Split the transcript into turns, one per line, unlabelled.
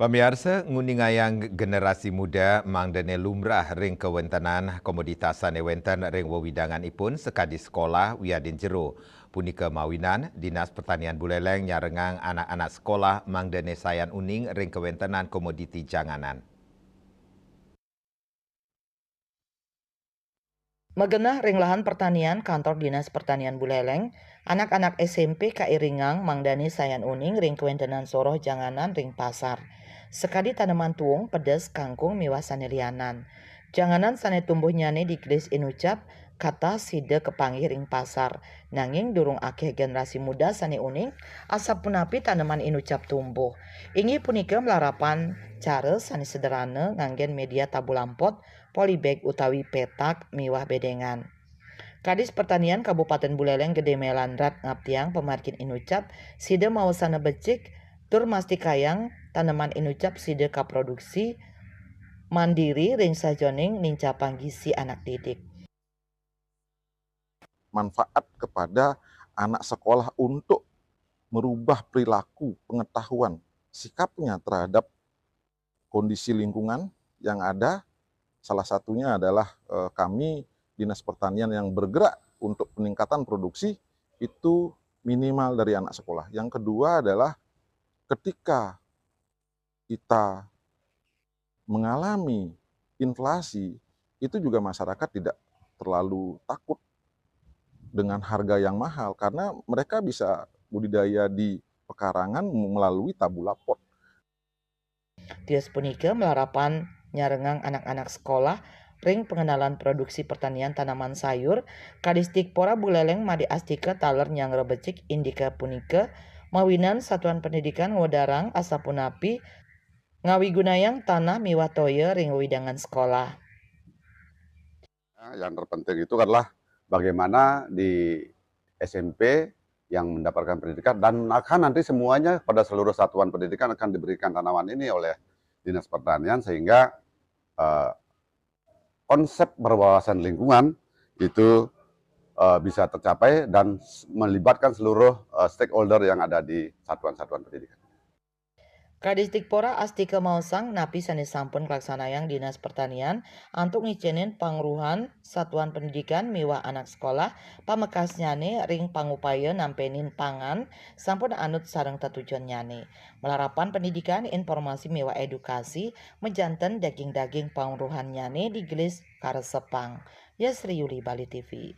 Pemirsa nguningayang generasi muda mangdene lumrah ring kewentanan komoditasan ewenten ring wewidangan ipun sekadi sekolah wiadin jero. Punika mawinan, Dinas Pertanian Buleleng nyarengang anak-anak sekolah mangdene sayan uning ring kewentanan komoditi janganan.
Megenah ring lahan pertanian kantor Dinas Pertanian Buleleng, anak-anak SMP Kairingang mangdani sayan uning ring kewentenan soroh janganan ring pasar. Sekadi tanaman tuung, pedes, kangkung, miwah sanelianan. Janganan sane tumbuh nyane di gelis inucap, kata side kepanggih ring pasar. Nanging durung akeh generasi muda sane uning, asap punapi tanaman inucap tumbuh. Ingi punika melarapan cara sane sederhana nganggen media tabu lampot, polybag utawi petak miwah bedengan. Kadis Pertanian Kabupaten Buleleng Gede Melandrat ngaptiang pemarkin inucap side mawasana becik tur masti kayang tanaman inucap side kaproduksi mandiri ring sajoning nincapang gizi anak didik.
Manfaat kepada anak sekolah untuk merubah perilaku, pengetahuan, sikapnya terhadap kondisi lingkungan yang ada. Salah satunya adalah kami Dinas Pertanian yang bergerak untuk peningkatan produksi itu minimal dari anak sekolah. Yang kedua adalah ketika kita mengalami inflasi, itu juga masyarakat tidak terlalu takut dengan harga yang mahal karena mereka bisa budidaya di pekarangan melalui tabula pot.
Tias punika melarapan nyarengang anak-anak sekolah ring pengenalan produksi pertanian tanaman sayur Kadistik Pora Buleleng Madi Astika taler nyang rebecik indika punika mawinan satuan pendidikan ngodarang asapunapi ngawigunayang tanah miwah toye ring widangan sekolah.
Yang terpenting itu adalah bagaimana di SMP yang mendapatkan pendidikan dan akan nanti semuanya pada seluruh satuan pendidikan akan diberikan tanaman ini oleh Dinas Pertanian sehingga konsep berwawasan lingkungan itu bisa tercapai dan melibatkan seluruh stakeholder yang ada di satuan-satuan pendidikan.
Kadistik Pora Astika Mausang napi sanes sampun kelaksanayang Dinas Pertanian antuk ngicenin pangruhan satuan pendidikan miwah anak sekolah pamekas nyane ring pangupaya nampenin pangan sampun anut sareng tetujuan nyane. Melarapan pendidikan informasi miwah edukasi menjanten daging-daging pangruhan nyane di gelis karesepang. Yasri Yuli Bali TV.